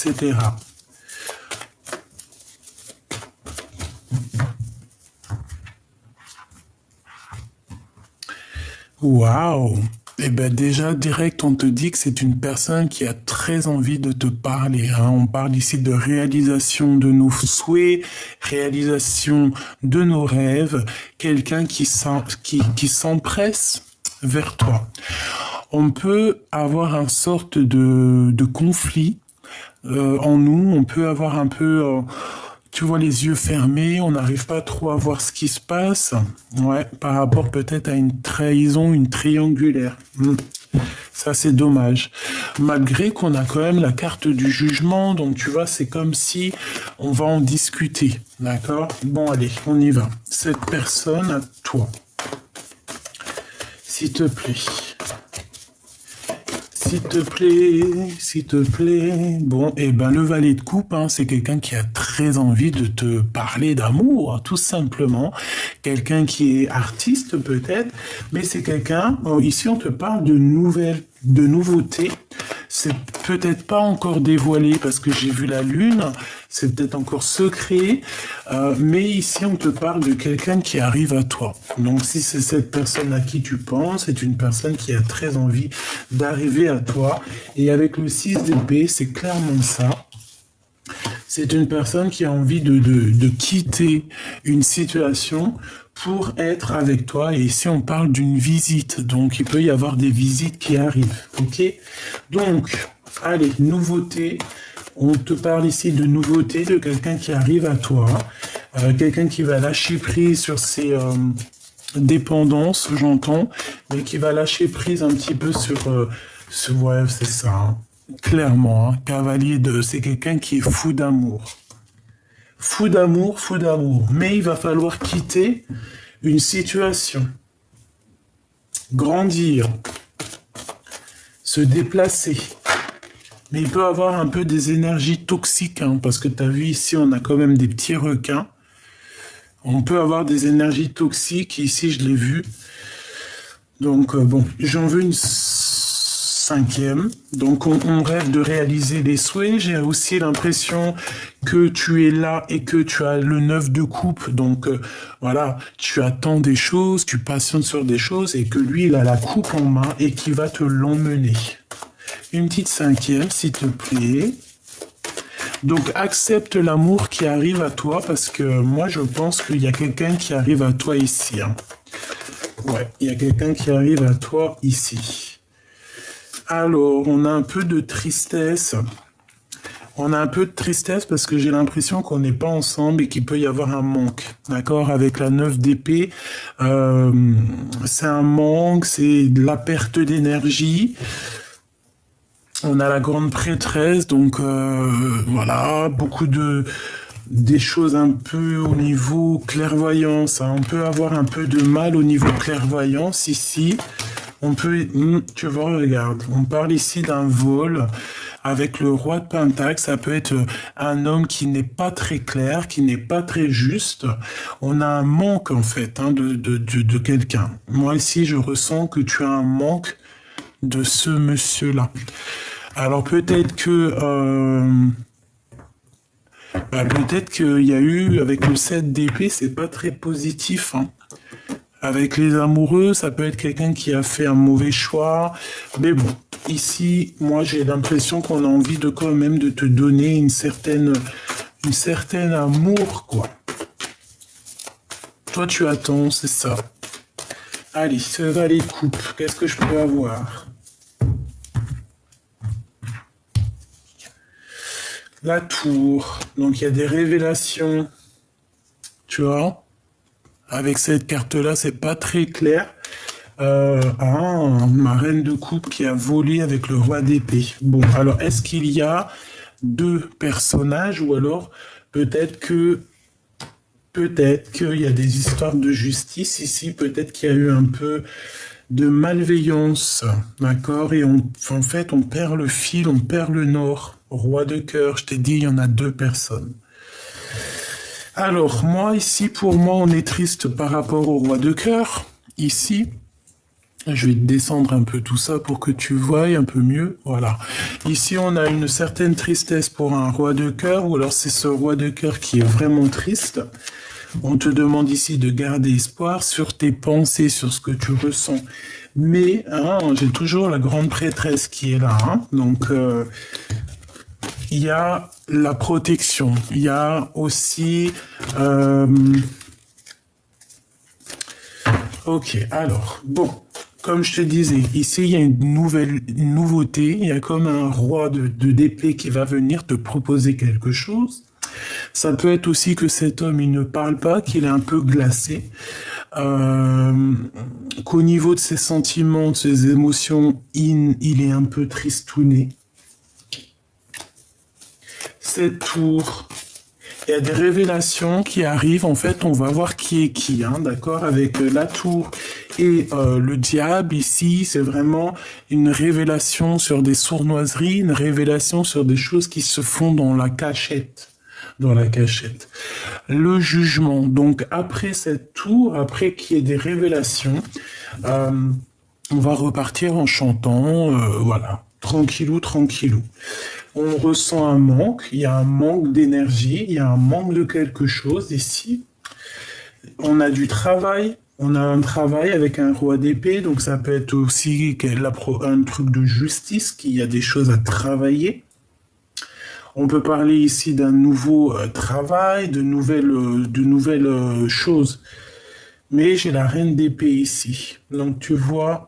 etc. Waouh! Eh ben déjà, direct, on te dit que c'est une personne qui a très envie de te parler, hein. On parle ici de réalisation de nos souhaits, réalisation de nos rêves, quelqu'un qui s'empresse vers toi. On peut avoir un sorte de conflit en nous, on peut avoir un peu, tu vois, les yeux fermés, on n'arrive pas trop à voir ce qui se passe, ouais, par rapport peut-être à une trahison, une triangulaire. Ça, c'est dommage. Malgré qu'on a quand même la carte du jugement, donc tu vois, c'est comme si on va en discuter, d'accord? Bon, allez, on y va. Cette personne, à toi, s'il te plaît. S'il te plaît, s'il te plaît. Bon, et ben le valet de coupe, hein, c'est quelqu'un qui a très envie de te parler d'amour, hein, tout simplement. Quelqu'un qui est artiste peut-être, mais c'est quelqu'un, ici on te parle de nouvelles, de nouveautés. C'est peut-être pas encore dévoilé parce que j'ai vu la lune, c'est peut-être encore secret, mais ici on te parle de quelqu'un qui arrive à toi. Donc si c'est cette personne à qui tu penses, c'est une personne qui a très envie d'arriver à toi. Et avec le 6 d'épée, c'est clairement ça. C'est une personne qui a envie de quitter une situation pour être avec toi. Et ici, on parle d'une visite. Donc, il peut y avoir des visites qui arrivent. OK? Donc, allez, nouveauté. On te parle ici de nouveauté, de quelqu'un qui arrive à toi. Quelqu'un qui va lâcher prise sur ses dépendances, j'entends, mais qui va lâcher prise un petit peu sur... ouais, c'est ça, hein. Clairement, hein. Cavalier de... C'est quelqu'un qui est fou d'amour. Fou d'amour, fou d'amour. Mais il va falloir quitter une situation. Grandir. Se déplacer. Mais il peut avoir un peu des énergies toxiques, hein, parce que tu as vu ici, on a quand même des petits requins. On peut avoir des énergies toxiques. Ici, je l'ai vu. Donc, bon, j'en veux une cinquième. Donc, on rêve de réaliser les souhaits. J'ai aussi l'impression que tu es là et que tu as le 9 de coupe. Donc, voilà, tu attends des choses, tu patientes sur des choses et que lui, il a la coupe en main et qui va te l'emmener. Une petite cinquième, s'il te plaît. Donc, accepte l'amour qui arrive à toi parce que moi, je pense qu'il y a quelqu'un qui arrive à toi ici, hein. Ouais, il y a quelqu'un qui arrive à toi ici. Alors, on a un peu de tristesse. On a un peu de tristesse parce que j'ai l'impression qu'on n'est pas ensemble et qu'il peut y avoir un manque. D'accord? Avec la 9 d'épée, c'est un manque, c'est de la perte d'énergie. On a la grande prêtresse, donc voilà, beaucoup des choses un peu au niveau clairvoyance, hein. On peut avoir un peu de mal au niveau clairvoyance ici. On peut, tu vois, regarde, on parle ici d'un vol avec le roi de Pentacle. Ça peut être un homme qui n'est pas très clair, qui n'est pas très juste. On a un manque en fait, hein, de quelqu'un. Moi ici, je ressens que tu as un manque de ce monsieur-là. Alors peut-être que peut-être qu'il y a eu avec le 7 d'épée, c'est pas très positif, hein. Avec les amoureux, ça peut être quelqu'un qui a fait un mauvais choix. Mais bon, ici, moi, j'ai l'impression qu'on a envie de quand même de te donner une certaine amour, quoi. Toi, tu attends, c'est ça. Allez, ce valet de coupe, qu'est-ce que je peux avoir? La tour. Donc, il y a des révélations. Tu vois? Avec cette carte-là, c'est pas très clair. Ma reine de coupe qui a volé avec le roi d'épée. Bon, alors, est-ce qu'il y a deux personnages ou alors peut-être qu'il y a des histoires de justice ici, peut-être qu'il y a eu un peu de malveillance, d'accord? Et en fait, on perd le fil, on perd le nord. Roi de cœur, je t'ai dit, il y en a deux personnes. Alors, moi, ici, pour moi, on est triste par rapport au roi de cœur, ici. Je vais descendre un peu tout ça pour que tu voies un peu mieux. Voilà. Ici, on a une certaine tristesse pour un roi de cœur, ou alors c'est ce roi de cœur qui est vraiment triste. On te demande ici de garder espoir sur tes pensées, sur ce que tu ressens. Mais hein, j'ai toujours la grande prêtresse qui est là. Hein. Donc, il y a la protection. Il y a aussi... Ok, alors, bon... Comme je te disais, ici, il y a une nouveauté. Il y a comme un roi de d'épée qui va venir te proposer quelque chose. Ça peut être aussi que cet homme, il ne parle pas, qu'il est un peu glacé. Qu'au niveau de ses sentiments, de ses émotions, il est un peu tristouné. Cette tour... Il y a des révélations qui arrivent, en fait, on va voir qui est qui, hein, d'accord, avec la tour et le diable, ici, c'est vraiment une révélation sur des sournoiseries, une révélation sur des choses qui se font dans la cachette. Dans la cachette. Le jugement, donc après cette tour, après qu'il y ait des révélations, on va repartir en chantant, voilà, tranquillou, tranquillou. On ressent un manque, il y a un manque d'énergie, il y a un manque de quelque chose ici. On a du travail, on a un travail avec un roi d'épée, donc ça peut être aussi un truc de justice, qu'il y a des choses à travailler. On peut parler ici d'un nouveau travail, de nouvelles choses. Mais j'ai la reine d'épée ici. Donc tu vois,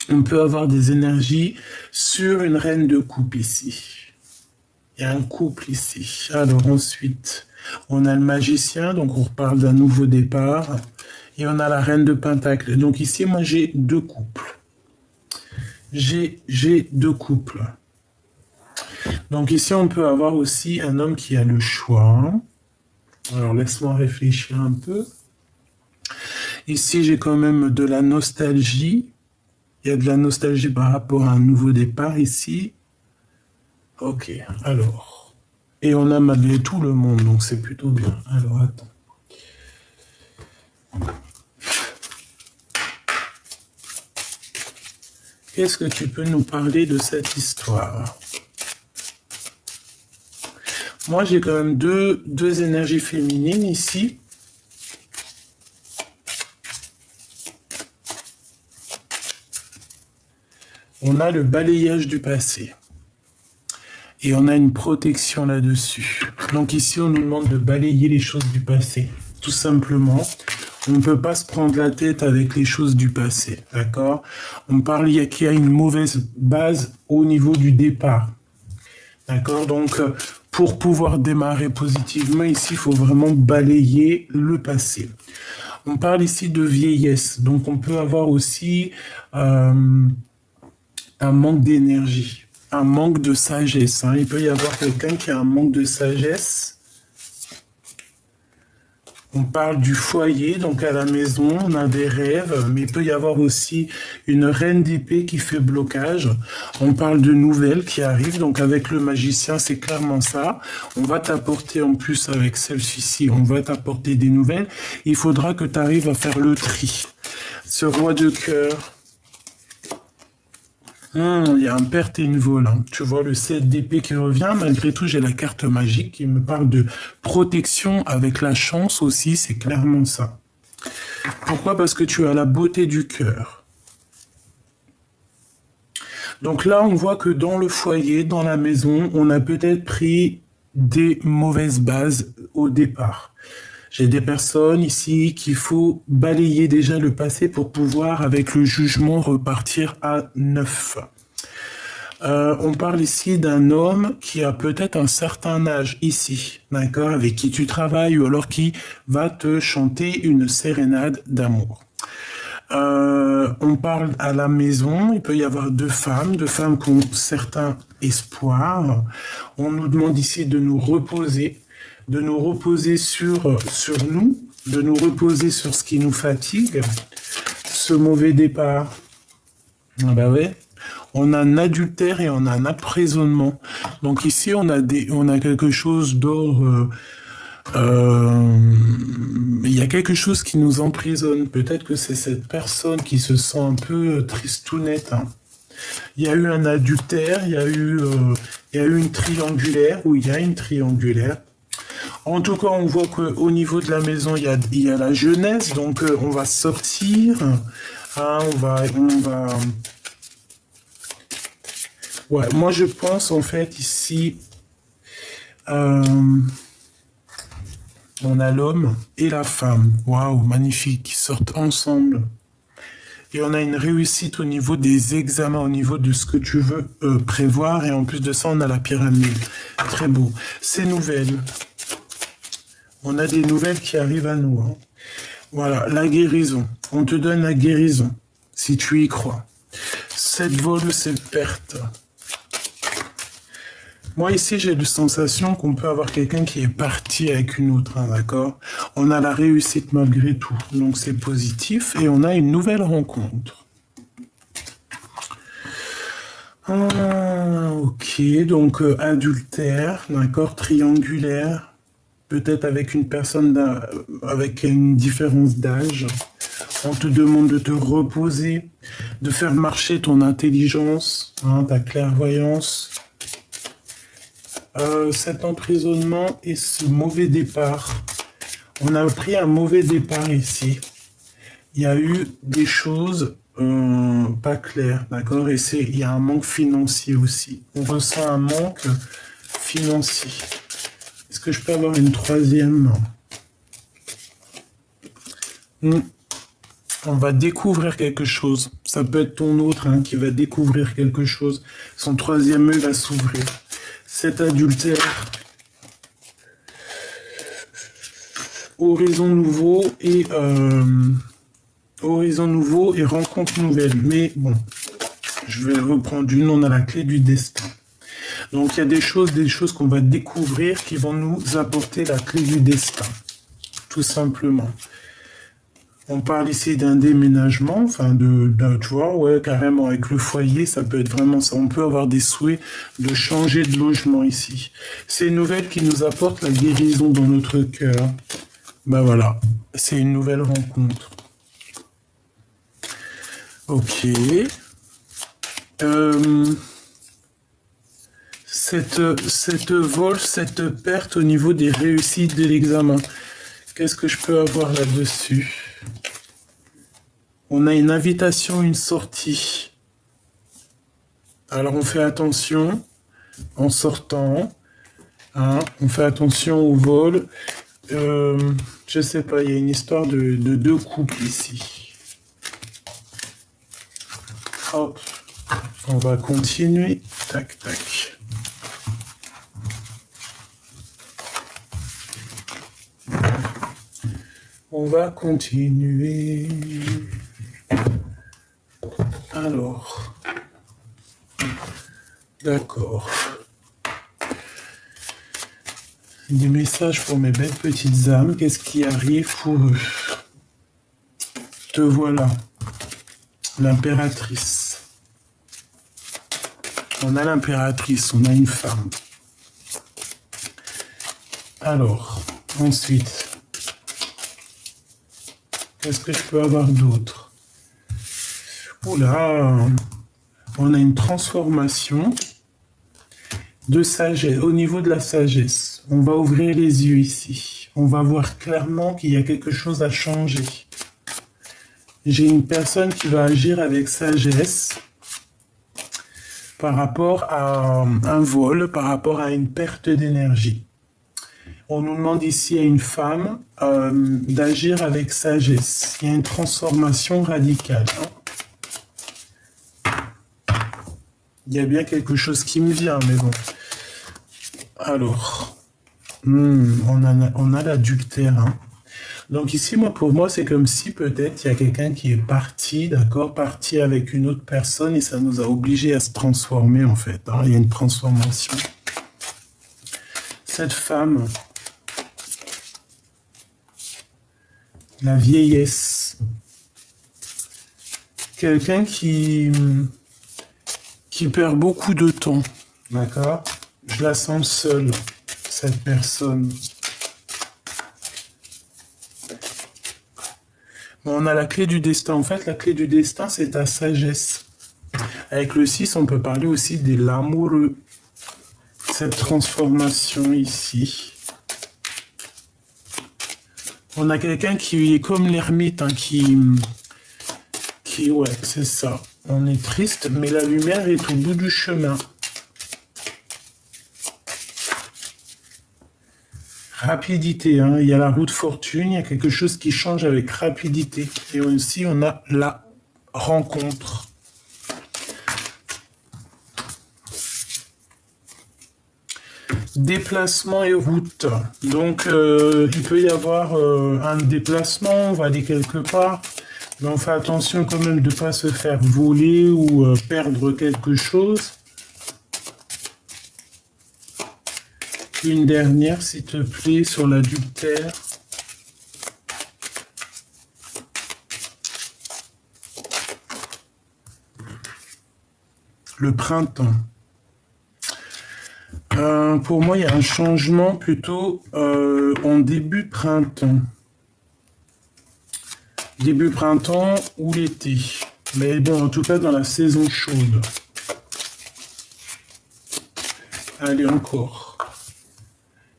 on peut avoir des énergies sur une reine de coupe ici. Il y a un couple ici. Alors ensuite, on a le magicien, donc on reparle d'un nouveau départ. Et on a la reine de pentacle. Donc ici, moi j'ai deux couples. J'ai deux couples. Donc ici, on peut avoir aussi un homme qui a le choix. Alors laisse-moi réfléchir un peu. Ici, j'ai quand même de la nostalgie. Il y a de la nostalgie par rapport à un nouveau départ ici. Ok, alors. Et on a malgré tout le monde, donc c'est plutôt bien. Alors, attends. Qu'est-ce que tu peux nous parler de cette histoire? Moi, j'ai quand même deux énergies féminines ici. On a le balayage du passé. Et on a une protection là-dessus. Donc ici, on nous demande de balayer les choses du passé. Tout simplement. On ne peut pas se prendre la tête avec les choses du passé. D'accord? On parle qu'il y a une mauvaise base au niveau du départ. D'accord? Donc, pour pouvoir démarrer positivement, ici, il faut vraiment balayer le passé. On parle ici de vieillesse. Donc, on peut avoir aussi un manque d'énergie, un manque de sagesse. Hein. Il peut y avoir quelqu'un qui a un manque de sagesse. On parle du foyer, donc à la maison, on a des rêves, mais il peut y avoir aussi une reine d'épée qui fait blocage. On parle de nouvelles qui arrivent, donc avec le magicien, c'est clairement ça. On va t'apporter en plus avec celle-ci, on va t'apporter des nouvelles. Il faudra que tu arrives à faire le tri. Ce roi de cœur, il y a un perte et une vol. Hein. Tu vois le 7 d'épée qui revient. Malgré tout, j'ai la carte magique qui me parle de protection avec la chance aussi. C'est clairement ça. Pourquoi? Parce que tu as la beauté du cœur. Donc là, on voit que dans le foyer, dans la maison, on a peut-être pris des mauvaises bases au départ. J'ai des personnes ici qu'il faut balayer déjà le passé pour pouvoir, avec le jugement, repartir à neuf. On parle ici d'un homme qui a peut-être un certain âge ici, d'accord, avec qui tu travailles ou alors qui va te chanter une sérénade d'amour. On parle à la maison, il peut y avoir deux femmes qui ont certains espoirs. On nous demande ici de nous reposer sur nous, de nous reposer sur ce qui nous fatigue, ce mauvais départ. Ah bah ouais. On a un adultère et on a un emprisonnement. Donc ici, on a quelque chose d'ordre Il y a quelque chose qui nous emprisonne. Peut-être que c'est cette personne qui se sent un peu tristounette, hein. Il y a eu un adultère, il y a eu une triangulaire, ou il y a une triangulaire. En tout cas, on voit qu'au niveau de la maison, il y a la jeunesse, donc on va sortir, hein, Ouais, moi je pense en fait ici, euh, on a l'homme et la femme. Waouh, magnifique, qui sortent ensemble. Et on a une réussite au niveau des examens, au niveau de ce que tu veux prévoir. Et en plus de ça, on a la pyramide. Très beau. Ces nouvelles. On a des nouvelles qui arrivent à nous, hein. Voilà, la guérison. On te donne la guérison, si tu y crois. Cette vol, cette perte. Moi, ici, j'ai la sensation qu'on peut avoir quelqu'un qui est parti avec une autre, hein, d'accord? On a la réussite malgré tout, donc c'est positif, et on a une nouvelle rencontre. Ah, ok, donc adultère, d'accord, triangulaire, peut-être avec une personne avec une différence d'âge. On te demande de te reposer, de faire marcher ton intelligence, hein, ta clairvoyance. Cet emprisonnement et ce mauvais départ. On a pris un mauvais départ ici. Il y a eu des choses pas claires, d'accord? Et il y a un manque financier aussi. On ressent un manque financier. Est-ce que je peux avoir une troisième? On va découvrir quelque chose. Ça peut être ton autre, hein, qui va découvrir quelque chose. Son troisième œil va s'ouvrir. Cet adultère, horizon nouveau et rencontre nouvelle. Mais bon, je vais reprendre une. On a la clé du destin. Donc il y a des choses qu'on va découvrir qui vont nous apporter la clé du destin, tout simplement. On parle ici d'un déménagement, enfin tu vois, ouais, carrément avec le foyer, ça peut être vraiment ça. On peut avoir des souhaits de changer de logement ici. C'est une nouvelle qui nous apporte la guérison dans notre cœur. Ben voilà, c'est une nouvelle rencontre. Ok. Cette vol, cette perte au niveau des réussites de l'examen. Qu'est-ce que je peux avoir là-dessus? On a une invitation, une sortie. Alors on fait attention en sortant, hein, on fait attention au vol. Je sais pas, il y a une histoire de deux couples ici. Hop, on va continuer. Tac, tac. On va continuer. Alors, d'accord. Des messages pour mes belles petites âmes. Qu'est-ce qui arrive pour eux? Te voilà. L'impératrice. On a l'impératrice, on a une femme. Alors, ensuite, qu'est-ce que je peux avoir d'autre? Oula, on a une transformation de sagesse, au niveau de la sagesse. On va ouvrir les yeux ici. On va voir clairement qu'il y a quelque chose à changer. J'ai une personne qui va agir avec sagesse par rapport à un vol, par rapport à une perte d'énergie. On nous demande ici à une femme d'agir avec sagesse. Il y a une transformation radicale, hein. Il y a bien quelque chose qui me vient, mais bon. Alors, on a l'adultère, hein. Donc ici, pour moi, c'est comme si peut-être il y a quelqu'un qui est parti, d'accord, parti avec une autre personne et ça nous a obligés à se transformer, en fait, hein. Il y a une transformation. Cette femme, la vieillesse, quelqu'un qui perd beaucoup de temps, d'accord? Je la sens seule, cette personne. On a la clé du destin. En fait, la clé du destin, c'est ta sagesse. Avec le 6, on peut parler aussi de l'amoureux. Cette transformation ici. On a quelqu'un qui est comme l'ermite, hein, ouais, c'est ça. On est triste, mais la lumière est au bout du chemin. Rapidité, hein. Il y a la roue de fortune, il y a quelque chose qui change avec rapidité. Et aussi, on a la rencontre. Déplacement et route. Donc, il peut y avoir un déplacement, on va aller quelque part, mais on fait attention quand même de ne pas se faire voler ou perdre quelque chose. Une dernière, s'il te plaît, sur l'adultère. Le printemps. Pour moi, il y a un changement plutôt en début printemps. Début printemps ou l'été. Mais bon, en tout cas, dans la saison chaude. Allez, encore.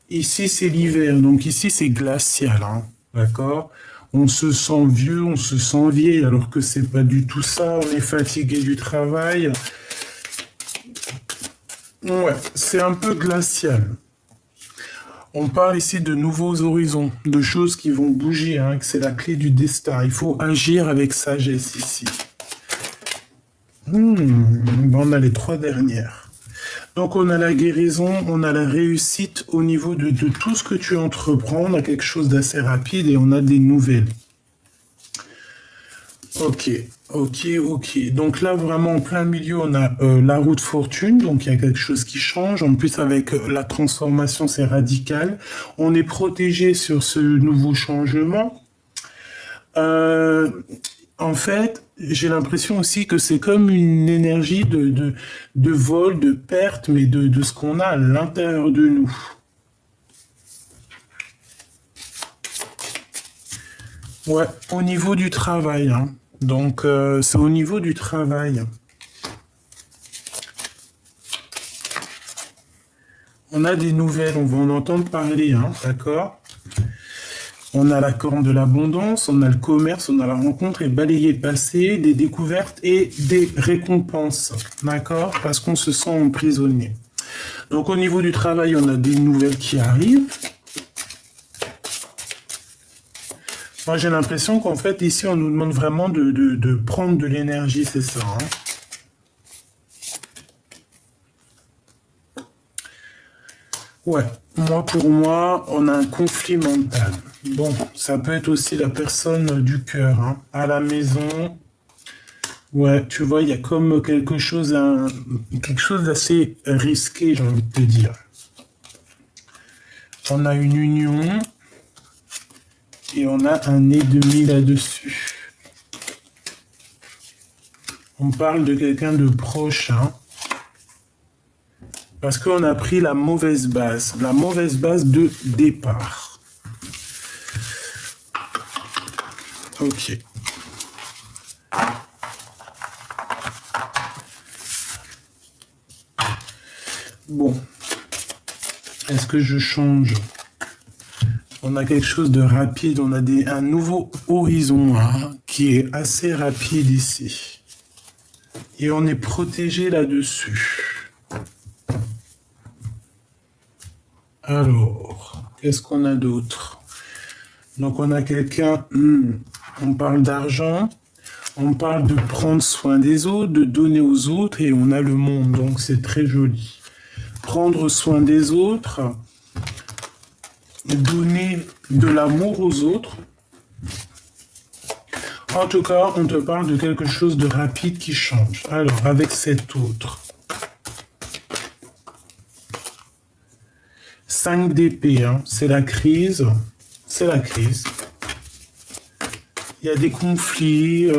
Ici, c'est l'hiver, donc ici, c'est glacial, hein, d'accord? On se sent vieux, on se sent vieille, alors que c'est pas du tout ça. On est fatigué du travail. Ouais, c'est un peu glacial. On parle ici de nouveaux horizons, de choses qui vont bouger, hein, que c'est la clé du destin. Il faut agir avec sagesse ici. On a les 3 dernières. Donc on a la guérison, on a la réussite au niveau de tout ce que tu entreprends. On a quelque chose d'assez rapide et on a des nouvelles. Ok. Donc là, vraiment, en plein milieu, on a la roue de fortune. Donc il y a quelque chose qui change. En plus, avec la transformation, c'est radical. On est protégé sur ce nouveau changement. En fait, j'ai l'impression aussi que c'est comme une énergie de vol, de perte, mais de ce qu'on a à l'intérieur de nous. Ouais, au niveau du travail, hein. Donc, c'est au niveau du travail. On a des nouvelles, on va en entendre parler, hein, d'accord? On a la corne de l'abondance, on a le commerce, on a la rencontre et balayer passé, des découvertes et des récompenses, d'accord? Parce qu'on se sent emprisonné. Donc au niveau du travail, on a des nouvelles qui arrivent. Moi j'ai l'impression qu'en fait ici on nous demande vraiment de prendre de l'énergie, c'est ça, hein? Ouais, pour moi, on a un conflit mental. Bon, ça peut être aussi la personne du cœur, hein. À la maison, ouais, tu vois, il y a comme quelque chose d'assez risqué, j'ai envie de te dire. On a une union et on a un ennemi là-dessus. On parle de quelqu'un de proche, hein. Parce qu'on a pris la mauvaise base de départ. Ok. Bon. Est-ce que je change? On a quelque chose de rapide, on a un nouveau horizon, hein, qui est assez rapide ici. Et on est protégé là-dessus. Alors, qu'est-ce qu'on a d'autre? Donc on a quelqu'un, on parle d'argent, on parle de prendre soin des autres, de donner aux autres, et on a le monde, donc c'est très joli. Prendre soin des autres, donner de l'amour aux autres. En tout cas, on te parle de quelque chose de rapide qui change. Alors, avec cet autre. 5 d'épée, hein, c'est la crise. C'est la crise. Il y a des conflits.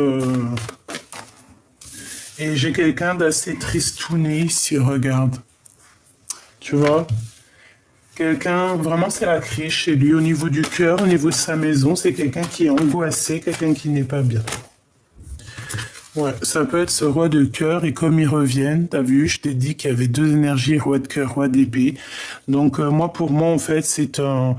Et j'ai quelqu'un d'assez tristouné ici, regarde. Tu vois? Quelqu'un, vraiment, c'est la crise chez lui, au niveau du cœur, au niveau de sa maison. C'est quelqu'un qui est angoissé, quelqu'un qui n'est pas bien. Ouais, ça peut être ce roi de cœur et comme ils reviennent, t'as vu, je t'ai dit qu'il y avait deux énergies, roi de cœur, roi d'épée. Donc moi, pour moi, en fait, c'est un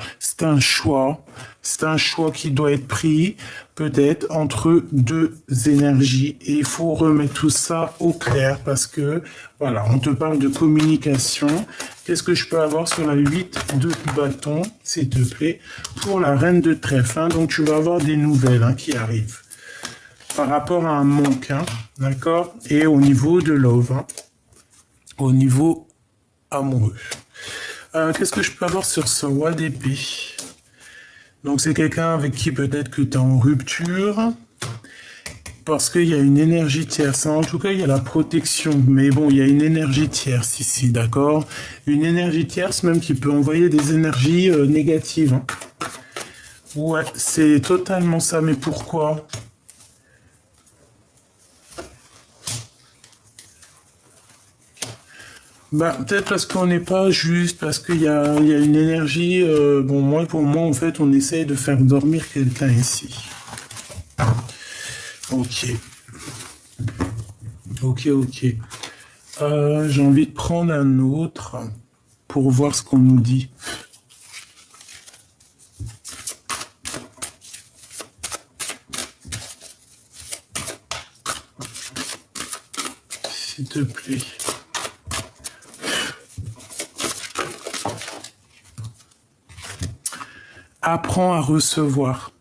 choix. C'est un choix qui doit être pris, peut-être, entre deux énergies. Et il faut remettre tout ça au clair parce que, voilà, on te parle de communication. Qu'est-ce que je peux avoir sur la 8 de bâton, s'il te plaît, pour la reine de trèfle, hein. Donc tu vas avoir des nouvelles hein, qui arrivent par rapport à un manque, hein, d'accord? Et au niveau de love, hein, au niveau amoureux. Qu'est-ce que je peux avoir sur ce roi d'épée? Donc c'est quelqu'un avec qui peut-être que tu es en rupture, parce qu'il y a une énergie tierce. En tout cas, il y a la protection, mais bon, il y a une énergie tierce ici, d'accord? Une énergie tierce même qui peut envoyer des énergies négatives. Hein. Ouais, c'est totalement ça, mais pourquoi? Bah, peut-être parce qu'on n'est pas juste, parce qu'il y a une énergie. Bon, moi, pour moi, en fait, on essaye de faire dormir quelqu'un ici. Ok. Ok, ok. J'ai envie de prendre un autre pour voir ce qu'on nous dit. S'il te plaît. Apprends à recevoir.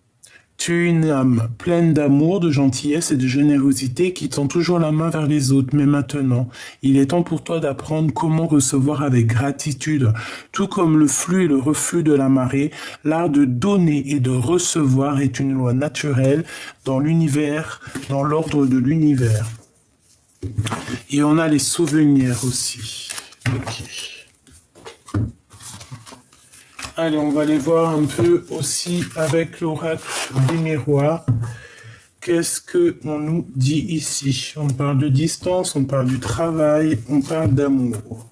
Tu es une âme pleine d'amour, de gentillesse et de générosité qui tend toujours la main vers les autres. Mais maintenant, il est temps pour toi d'apprendre comment recevoir avec gratitude. Tout comme le flux et le reflux de la marée, l'art de donner et de recevoir est une loi naturelle dans l'univers, dans l'ordre de l'univers. Et on a les souvenirs aussi. Ok. Allez, on va aller voir un peu aussi avec l'oracle des miroirs. Qu'est-ce qu'on nous dit ici? On parle de distance, on parle du travail, on parle d'amour.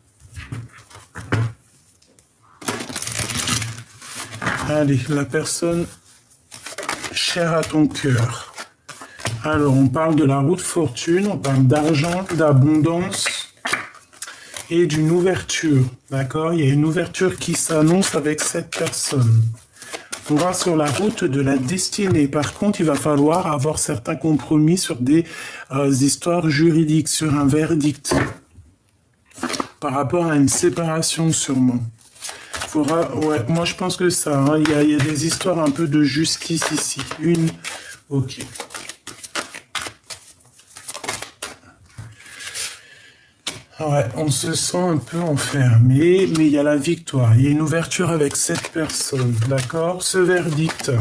Allez, la personne chère à ton cœur. Alors, on parle de la route fortune, on parle d'argent, d'abondance et d'une ouverture. D'accord? Il y a une ouverture qui s'annonce avec cette personne. On va sur la route de la destinée. Par contre, il va falloir avoir certains compromis sur des histoires juridiques, sur un verdict. Par rapport à une séparation, sûrement. Ouais, moi, je pense que ça. Hein, il y a des histoires un peu de justice ici. Ok. Ouais, on se sent un peu enfermé, mais il y a la victoire. Il y a une ouverture avec cette personne, d'accord? Ce verdict,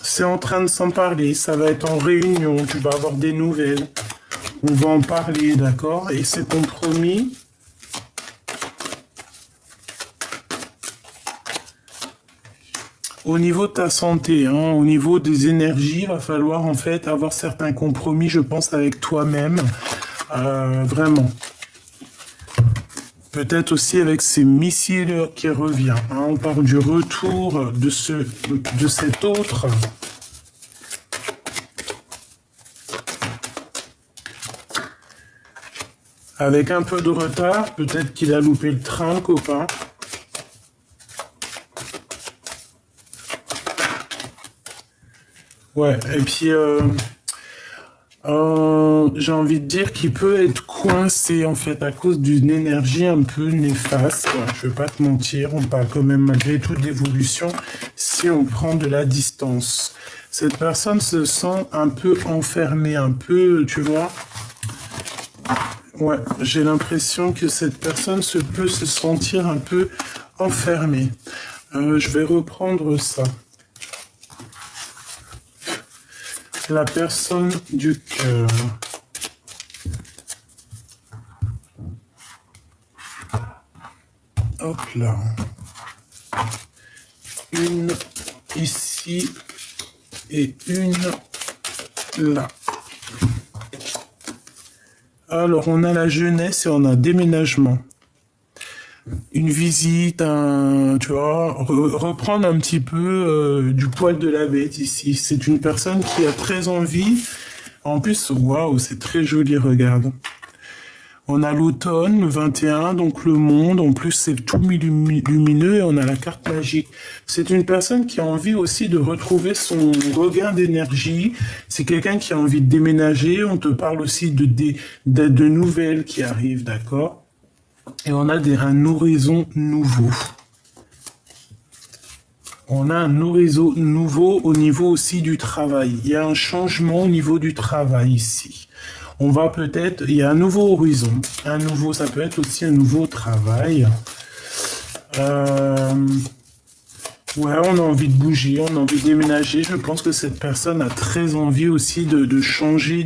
c'est en train de s'en parler. Ça va être en réunion. Tu vas avoir des nouvelles. On va en parler, d'accord? Et c'est compromis. Au niveau de ta santé, hein, au niveau des énergies, il va falloir en fait avoir certains compromis, je pense, avec toi-même. Vraiment. Peut-être aussi avec ces missiles qui revient. Hein. On parle du retour de cet autre. Avec un peu de retard, peut-être qu'il a loupé le train, le copain. Ouais, et puis j'ai envie de dire qu'il peut être coincé en fait à cause d'une énergie un peu néfaste. Ouais, je vais pas te mentir, on parle quand même malgré tout d'évolution si on prend de la distance. Cette personne se sent un peu enfermée, un peu, tu vois. Ouais, j'ai l'impression que cette personne peut se sentir un peu enfermée. Je vais reprendre ça. La personne du cœur. Hop là. Une ici et une là. Alors, on a la jeunesse et on a déménagement. une visite, tu vois, reprendre un petit peu du poil de la bête ici. C'est une personne qui a très envie. En plus, waouh, c'est très joli, regarde. On a l'automne, le 21, donc le monde. En plus, c'est tout lumineux et on a la carte magique. C'est une personne qui a envie aussi de retrouver son regain d'énergie. C'est quelqu'un qui a envie de déménager. On te parle aussi de nouvelles qui arrivent, d'accord? Et on a un horizon nouveau. On a un horizon nouveau au niveau aussi du travail. Il y a un changement au niveau du travail ici. On va peut-être, il y a un nouveau horizon, ça peut être aussi un nouveau travail. Ouais, on a envie de bouger, on a envie de déménager. Je pense que cette personne a très envie aussi de changer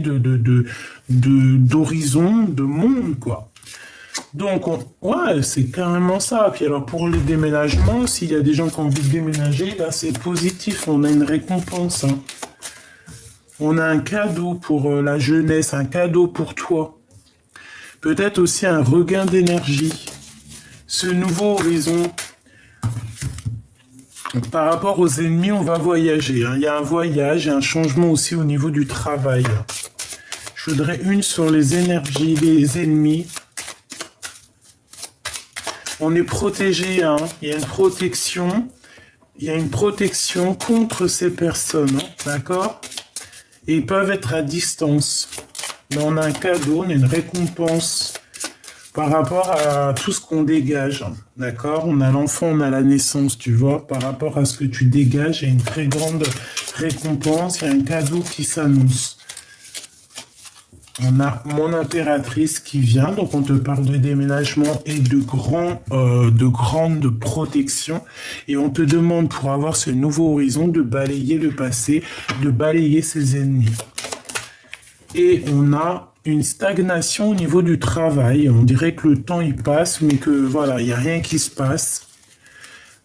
d'horizon, de monde, quoi. Donc, ouais, c'est carrément ça. Puis alors, pour les déménagements, s'il y a des gens qui ont envie de déménager, là, c'est positif. On a une récompense, hein. On a un cadeau pour la jeunesse, un cadeau pour toi. Peut-être aussi un regain d'énergie. Ce nouveau horizon. Par rapport aux ennemis, on va voyager, hein. Il y a un voyage et un changement aussi au niveau du travail. Je voudrais une sur les énergies des ennemis. On est protégé, hein. Il y a une protection. Il y a une protection contre ces personnes, hein. D'accord? Et ils peuvent être à distance. Mais on a un cadeau, on a une récompense par rapport à tout ce qu'on dégage. D'accord? On a l'enfant, on a la naissance, tu vois. Par rapport à ce que tu dégages, il y a une très grande récompense, il y a un cadeau qui s'annonce. On a mon impératrice qui vient, donc on te parle de déménagement et de grande protection. Et on te demande pour avoir ce nouveau horizon de balayer le passé, de balayer ses ennemis. Et on a une stagnation au niveau du travail. On dirait que le temps il passe, mais que voilà, il n'y a rien qui se passe.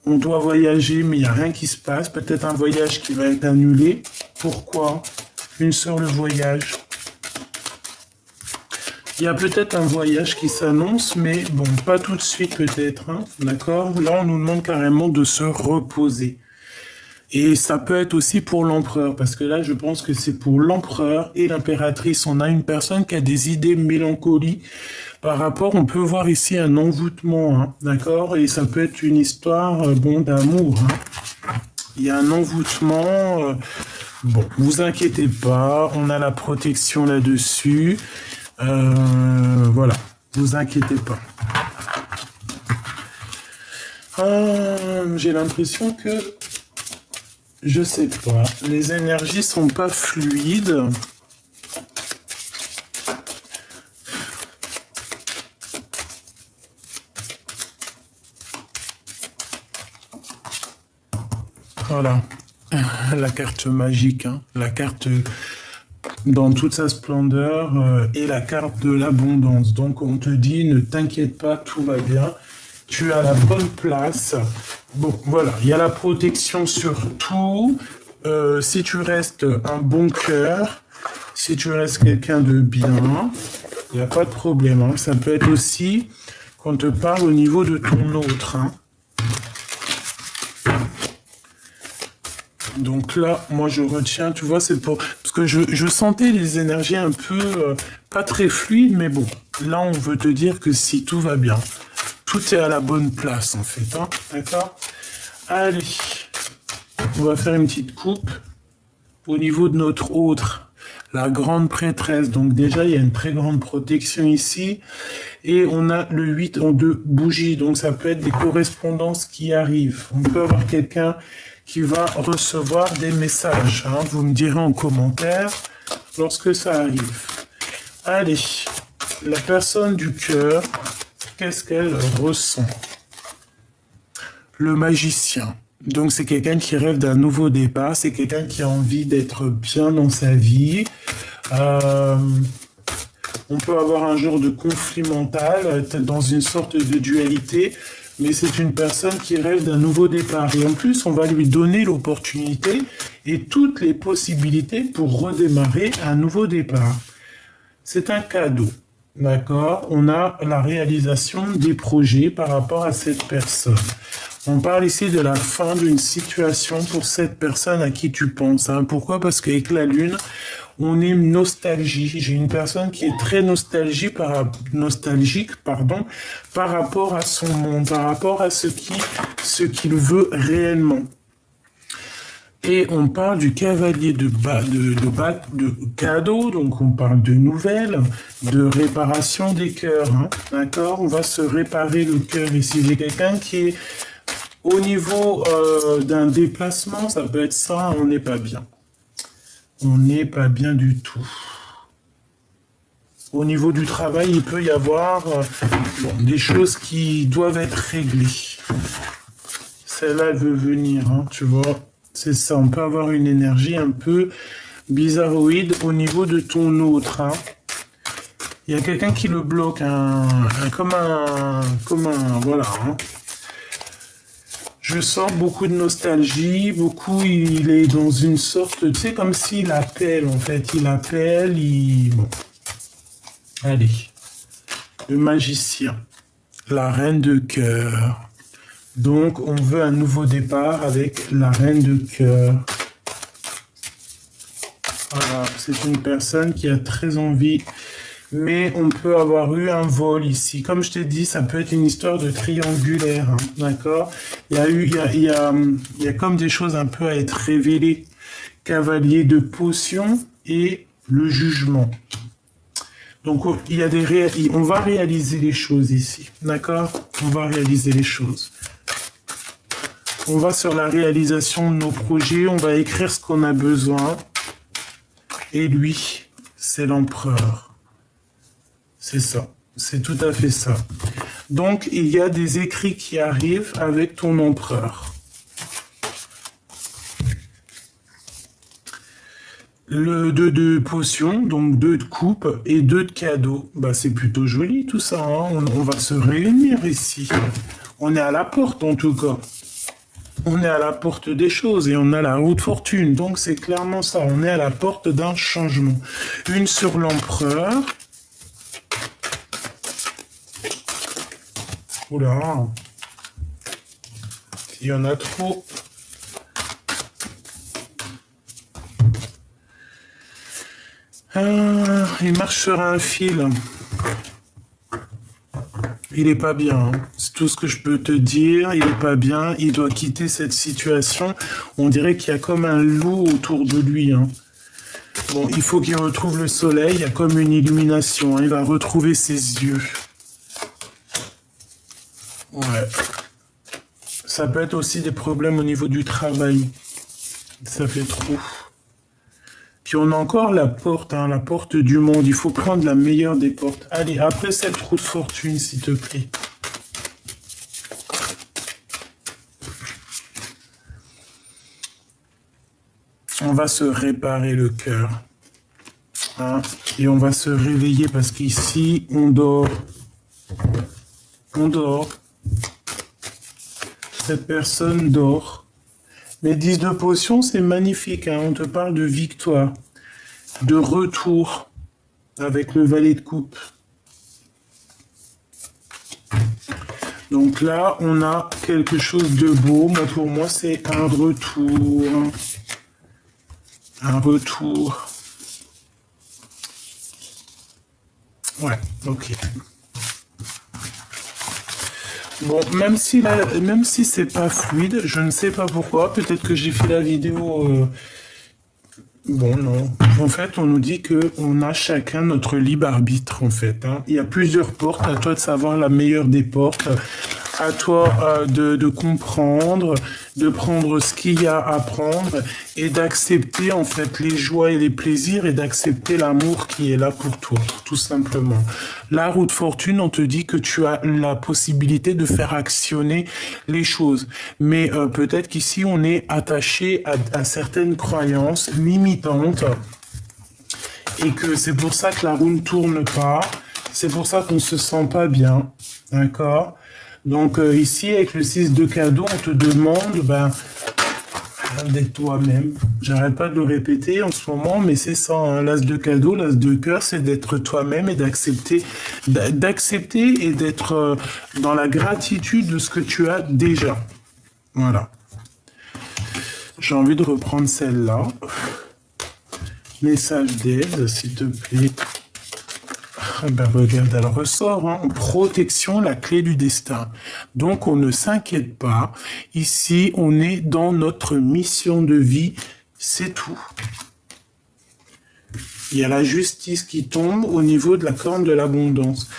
On doit voyager, mais il n'y a rien qui se passe. Peut-être un voyage qui va être annulé. Pourquoi? Une sur le voyage. Il y a peut-être un voyage qui s'annonce, mais bon, pas tout de suite peut-être, hein, d'accord? Là, on nous demande carrément de se reposer. Et ça peut être aussi pour l'empereur, parce que là, je pense que c'est pour l'empereur et l'impératrice. On a une personne qui a des idées mélancoliques par rapport, on peut voir ici un envoûtement, hein, d'accord? Et ça peut être une histoire, bon, d'amour, hein. Il y a un envoûtement, bon, vous inquiétez pas, on a la protection là-dessus. Voilà, vous inquiétez pas. J'ai l'impression que, je sais pas, les énergies sont pas fluides. Voilà, la carte magique, hein, la carte dans toute sa splendeur et la carte de l'abondance. Donc on te dit, ne t'inquiète pas, tout va bien, tu as la bonne place. Bon, voilà, il y a la protection sur tout. Si tu restes un bon cœur, si tu restes quelqu'un de bien, il n'y a pas de problème, hein. Ça peut être aussi qu'on te parle au niveau de ton autre, hein. Donc là, moi je retiens, tu vois, c'est pour... Parce que je sentais les énergies un peu pas très fluides, mais bon, là on veut te dire que si tout va bien, tout est à la bonne place en fait, hein, d'accord? Allez, on va faire une petite coupe au niveau de notre autre, la grande prêtresse. Donc déjà, il y a une très grande protection ici. Et on a le 8 en 2 bougies, donc ça peut être des correspondances qui arrivent. On peut avoir quelqu'un qui va recevoir des messages, hein. Vous me direz en commentaire lorsque ça arrive. Allez, la personne du cœur, qu'est-ce qu'elle ressent? Le magicien. Donc c'est quelqu'un qui rêve d'un nouveau départ, c'est quelqu'un qui a envie d'être bien dans sa vie. On peut avoir un genre de conflit mental, dans une sorte de dualité, mais c'est une personne qui rêve d'un nouveau départ. Et en plus, on va lui donner l'opportunité et toutes les possibilités pour redémarrer un nouveau départ. C'est un cadeau. D'accord? On a la réalisation des projets par rapport à cette personne. On parle ici de la fin d'une situation pour cette personne à qui tu penses. Hein. Pourquoi? Parce qu'avec la lune, on est nostalgie. J'ai une personne qui est très nostalgique, par rapport à son monde, par rapport à ce qu'il veut réellement. Et on parle du cavalier de cadeaux, donc on parle de nouvelles, de réparation des cœurs. Hein. D'accord? On va se réparer le cœur ici. J'ai quelqu'un qui est au niveau d'un déplacement, ça peut être ça, on n'est pas bien. On n'est pas bien du tout. Au niveau du travail, il peut y avoir des choses qui doivent être réglées. Celle-là, elle veut venir, hein, tu vois. C'est ça, on peut avoir une énergie un peu bizarroïde au niveau de ton autre. Hein. Il y a quelqu'un qui le bloque, comme un, voilà. Hein. Je sens beaucoup de nostalgie, il est dans une sorte, tu sais, comme s'il appelle, en fait. Il appelle, Bon. Allez. Le magicien. La reine de cœur. Donc, on veut un nouveau départ avec la reine de cœur. Voilà, c'est une personne qui a très envie, mais on peut avoir eu un vol ici. Comme je t'ai dit, ça peut être une histoire de triangulaire, hein, d'accord? Il y a comme des choses un peu à être révélées. Cavalier de potion et le jugement. Donc, on va réaliser les choses ici, d'accord? On va réaliser les choses. On va sur la réalisation de nos projets, on va écrire ce qu'on a besoin. Et lui, c'est l'empereur. C'est ça, c'est tout à fait ça. Donc, il y a des écrits qui arrivent avec ton empereur. Le 2 de potions, donc 2 de coupe et 2 de cadeaux. Bah, c'est plutôt joli tout ça, hein. On va se réunir ici. On est à la porte en tout cas. On est à la porte des choses et on a la roue de fortune. Donc c'est clairement ça, on est à la porte d'un changement. Une sur l'empereur. Oula. Il y en a trop. Il marche sur un fil. Il est pas bien, hein. C'est tout ce que je peux te dire. Il est pas bien. Il doit quitter cette situation. On dirait qu'il y a comme un loup autour de lui. Hein. Bon, il faut qu'il retrouve le soleil. Il y a comme une illumination. Hein. Il va retrouver ses yeux. Ouais. Ça peut être aussi des problèmes au niveau du travail. Ça fait trop. Puis on a encore la porte, hein, la porte du monde. Il faut prendre la meilleure des portes. Allez, après cette roue de fortune, s'il te plaît. On va se réparer le cœur. Hein, et on va se réveiller parce qu'ici, on dort. On dort. Cette personne dort. Mais 10 de potions, c'est magnifique. Hein. On te parle de victoire, de retour avec le valet de coupe. Donc là, on a quelque chose de beau. Mais pour moi, c'est un retour. Un retour. Ouais, ok. Bon, même si c'est pas fluide, je ne sais pas pourquoi. Peut-être que j'ai fait la vidéo. Bon, non. En fait, on nous dit que on a chacun notre libre arbitre, en fait. Hein. Il y a plusieurs portes. À toi de savoir la meilleure des portes. À toi de comprendre, de prendre ce qu'il y a à prendre et d'accepter en fait les joies et les plaisirs et d'accepter l'amour qui est là pour toi, tout simplement. La roue de fortune, on te dit que tu as la possibilité de faire actionner les choses. Mais peut-être qu'ici, on est attaché à certaines croyances limitantes et que c'est pour ça que la roue ne tourne pas. C'est pour ça qu'on ne se sent pas bien. D'accord ? Donc ici, avec le 6 de cadeau, on te demande d'être toi-même. J'arrête pas de le répéter en ce moment, mais c'est ça, hein, l'as de cadeau, l'as de cœur, c'est d'être toi-même et d'accepter et d'être dans la gratitude de ce que tu as déjà. Voilà. J'ai envie de reprendre celle-là. Message d'aide, s'il te plaît. Ben regarde, elle ressort, hein. Protection, la clé du destin. Donc on ne s'inquiète pas. Ici, on est dans notre mission de vie, c'est tout. Il y a la justice qui tombe au niveau de la corne de l'abondance.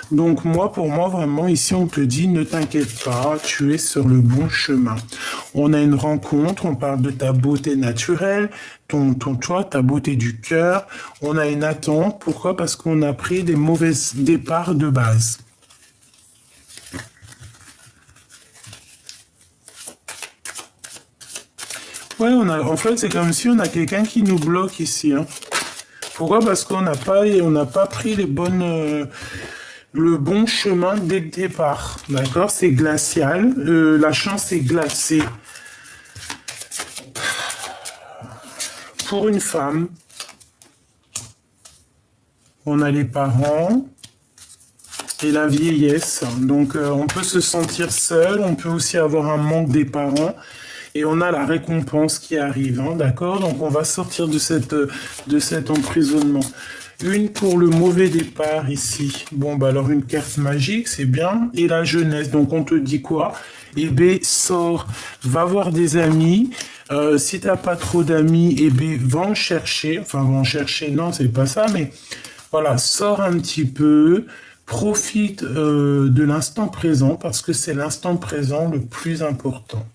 Donc pour moi, vraiment, ici, on te dit, ne t'inquiète pas, tu es sur le bon chemin. On a une rencontre, on parle de ta beauté naturelle, toi, ta beauté du cœur. On a une attente. Pourquoi? Parce qu'on a pris des mauvais départs de base. Ouais, en fait, c'est comme si on a quelqu'un qui nous bloque ici, hein. Pourquoi? Parce qu'on n'a pas pris le bon chemin dès le départ. D'accord? C'est glacial. La chance est glacée. Pour une femme, on a les parents et la vieillesse. Donc, on peut se sentir seul. On peut aussi avoir un manque des parents. Et on a la récompense qui arrive, hein, d'accord? Donc on va sortir de cet emprisonnement. Une pour le mauvais départ ici. Bon, bah alors une carte magique, c'est bien. Et la jeunesse, donc on te dit quoi? Eh bien, sors, va voir des amis. Si t'as pas trop d'amis, eh bien, va en chercher. Enfin, va en chercher, non, c'est pas ça, mais voilà, sors un petit peu. Profite de l'instant présent parce que c'est l'instant présent le plus important.